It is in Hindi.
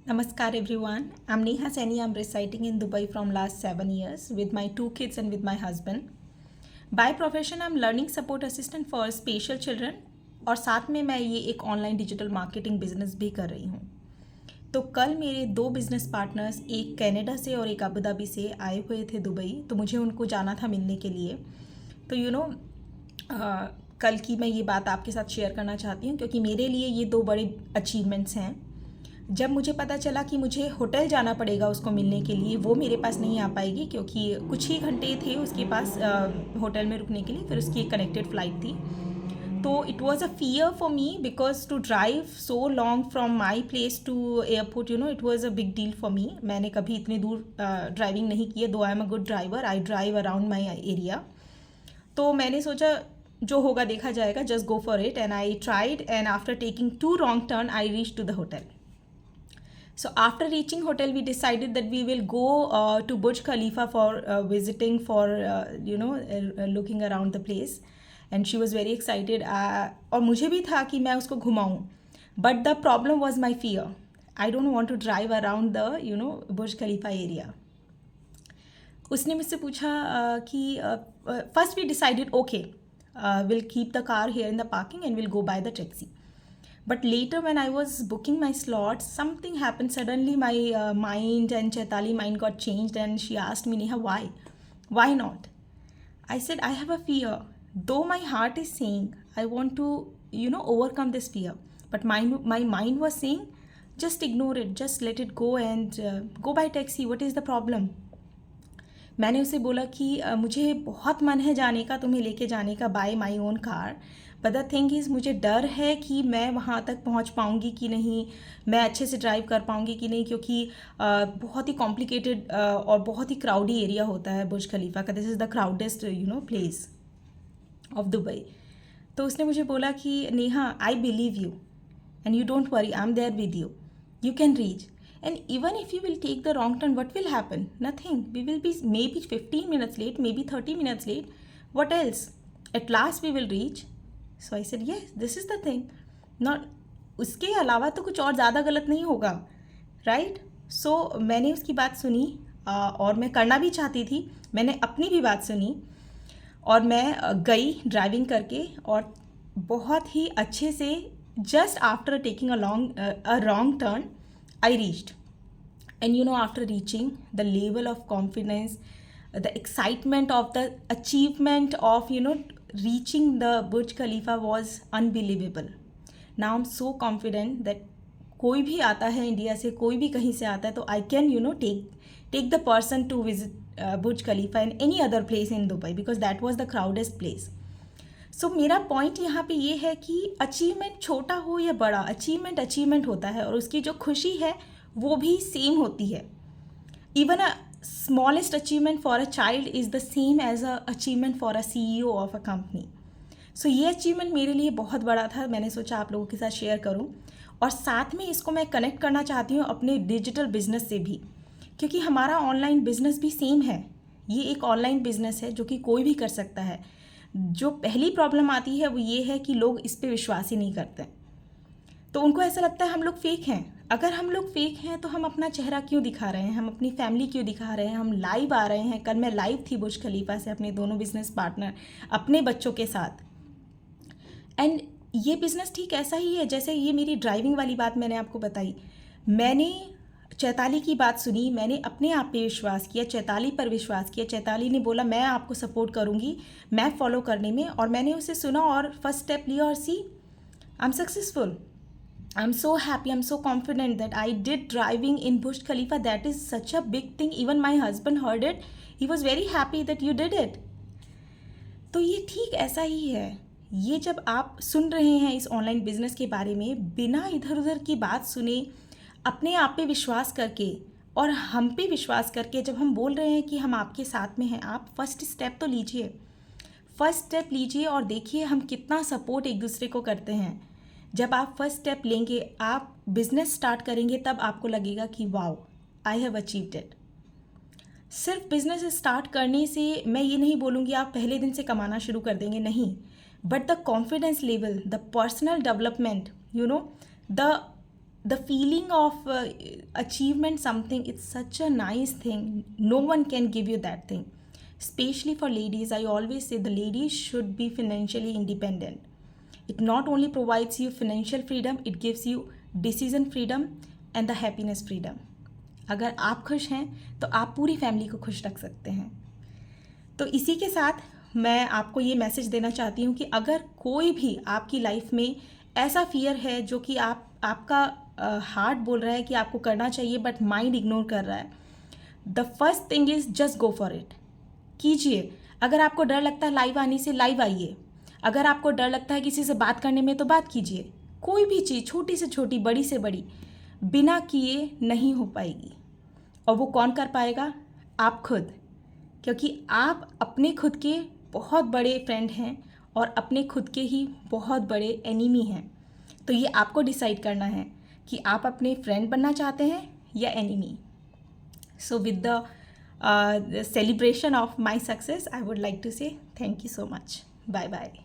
Namaskar everyone. I'm Neha Saini. I'm residing in Dubai from last 7 years with my 2 kids and with my husband. By profession I'm learning support assistant for special children और साथ में मैं ये एक ऑनलाइन डिजिटल मार्केटिंग बिजनेस भी कर रही हूँ। तो कल मेरे 2 बिजनेस पार्टनर्स एक कनाडा से और एक अबू धाबी से आए हुए थे दुबई, तो मुझे उनको जाना था मिलने के लिए। तो कल की मैं ये बात आपके साथ शेयर करना चाहती हूँ क्योंकि मेरे लिए ये 2 बड़े अचीवमेंट्स हैं। जब मुझे पता चला कि मुझे होटल जाना पड़ेगा उसको मिलने के लिए, वो मेरे पास नहीं आ पाएगी क्योंकि कुछ ही घंटे थे उसके पास होटल में रुकने के लिए, फिर उसकी एक कनेक्टेड फ़्लाइट थी। तो it was a fear for me because to drive so long from my place to airport, it was a big deal for me. मैंने कभी इतनी दूर ड्राइविंग नहीं की है, though I am a good driver, I drive around my area. तो मैंने सोचा जो होगा देखा जाएगा, just go for it, and I tried, and after taking 2 wrong turn I reach to the hotel. So after reaching hotel, we decided that we will go to Burj Khalifa for visiting, for looking around the place. And she was very excited. और मुझे भी था कि मैं उसको घुमाऊँ. But the problem was my fear. I don't want to drive around the Burj Khalifa area. उसने मुझसे पूछा कि first we decided okay, we'll keep the car here in the parking and we'll go by the taxi. But later when I was booking my slots, something happened. Suddenly my mind and Chaitali mind got changed, and she asked me, Neha, why? Why not? I said, I have a fear. Though my heart is saying, I want to, overcome this fear. But my mind was saying, just ignore it, just let it go and go by taxi. What is the problem? मैंने उसे बोला कि मुझे बहुत मन है जाने का, तुम्हें लेके जाने का bye my own car, but the thing is मुझे डर है कि मैं वहाँ तक पहुँच पाऊँगी कि नहीं, मैं अच्छे से ड्राइव कर पाऊँगी कि नहीं, क्योंकि बहुत ही कॉम्प्लिकेटेड और बहुत ही क्राउडी एरिया होता है बुर्ज खलीफा का. This is the crowdest place of Dubai. तो उसने मुझे बोला कि Neha, I believe you and you don't worry, I am there with you, you can reach. And even if you will take the wrong turn, what will happen? Nothing. We will be maybe 15 minutes late, maybe 30 minutes late. What else? At last we will reach. So I said, yes, this is the thing. Not उसके अलावा तो कुछ और ज़्यादा गलत नहीं होगा, राइट? सो मैंने उसकी बात सुनी और मैं करना भी चाहती थी. मैंने अपनी भी बात सुनी और मैं गई ड्राइविंग करके, और बहुत ही अच्छे से, just after taking a wrong turn, I reached. And after reaching, the level of confidence, the excitement of the achievement of reaching the Burj Khalifa was unbelievable. Now I'm so confident that कोई भी आता है इंडिया से, कोई भी कहीं से आता है, तो I can take the person to visit Burj Khalifa and any other place in Dubai, because that was the crowded place. सो मेरा पॉइंट यहाँ पे ये है कि अचीवमेंट छोटा हो या बड़ा, अचीवमेंट होता है, और उसकी जो खुशी है वो भी सेम होती है. Even a smallest achievement for a child is the same as a अचीवमेंट फॉर अ CEO of a company. So ये अचीवमेंट मेरे लिए बहुत बड़ा था. मैंने सोचा आप लोगों के साथ शेयर करूँ, और साथ में इसको मैं कनेक्ट करना चाहती हूँ अपने डिजिटल बिजनेस से भी, क्योंकि हमारा ऑनलाइन बिजनेस भी सेम है. ये एक ऑनलाइन बिजनेस है जो कि कोई भी कर सकता है. जो पहली प्रॉब्लम आती है वो ये है कि लोग इस पे विश्वास ही नहीं करते. तो उनको ऐसा लगता है हम लोग फेक हैं. अगर हम लोग फेक हैं तो हम अपना चेहरा क्यों दिखा रहे हैं, हम अपनी फैमिली क्यों दिखा रहे हैं, हम लाइव आ रहे हैं. कल मैं लाइव थी बुर्ज खलीफा से अपने दोनों बिजनेस पार्टनर, अपने बच्चों के साथ. एंड ये बिज़नेस ठीक ऐसा ही है जैसे ये मेरी ड्राइविंग वाली बात मैंने आपको बताई. मैंने चैताली की बात सुनी, मैंने अपने आप पे विश्वास किया, चैताली पर विश्वास किया. चैताली ने बोला मैं आपको सपोर्ट करूँगी, मैं फॉलो करने में, और मैंने उसे सुना और फर्स्ट स्टेप लिया, और see, I am successful. I am so happy, I am so confident that I did driving in Burj Khalifa. That is such a big thing. Even my husband heard it, he was very happy that you did it. तो ये ठीक ऐसा ही है. ये जब आप सुन रहे हैं इस ऑनलाइन बिजनेस के बारे में, बिना इधर उधर की बात सुने, अपने आप पे विश्वास करके और हम पे विश्वास करके, जब हम बोल रहे हैं कि हम आपके साथ में हैं, आप फर्स्ट स्टेप तो लीजिए. फर्स्ट स्टेप लीजिए और देखिए हम कितना सपोर्ट एक दूसरे को करते हैं. जब आप फर्स्ट स्टेप लेंगे, आप बिजनेस स्टार्ट करेंगे, तब आपको लगेगा कि wow, I have achieved it. सिर्फ बिजनेस स्टार्ट करने से मैं ये नहीं बोलूँगी आप पहले दिन से कमाना शुरू कर देंगे, नहीं. But the confidence level, the personal development, the the feeling of achievement something, it's such a nice thing. No one can give you that thing. Especially for ladies, I always say the ladies should be financially independent. It not only provides you financial freedom, it gives you decision freedom and the happiness freedom. अगर आप खुश हैं तो आप पूरी फैमिली को खुश रख सकते हैं. तो इसी के साथ मैं आपको ये मैसेज देना चाहती हूँ कि अगर कोई भी आपकी लाइफ में ऐसा फियर है जो कि आपका हार्ट बोल रहा है कि आपको करना चाहिए बट माइंड इग्नोर कर रहा है, the first thing is just go for it. कीजिए. अगर आपको डर लगता है लाइव आने से, लाइव आइए. अगर आपको डर लगता है किसी से बात करने में, तो बात कीजिए. कोई भी चीज़ छोटी से छोटी, बड़ी से बड़ी, बिना किए नहीं हो पाएगी. और वो कौन कर पाएगा? आप खुद. क्योंकि आप अपने खुद के बहुत बड़े फ्रेंड हैं और अपने खुद के ही बहुत बड़े एनिमी हैं. तो ये आपको डिसाइड करना है कि आप अपने फ्रेंड बनना चाहते हैं या enemy. So with the celebration of my success, I would like to say thank you so much. Bye bye.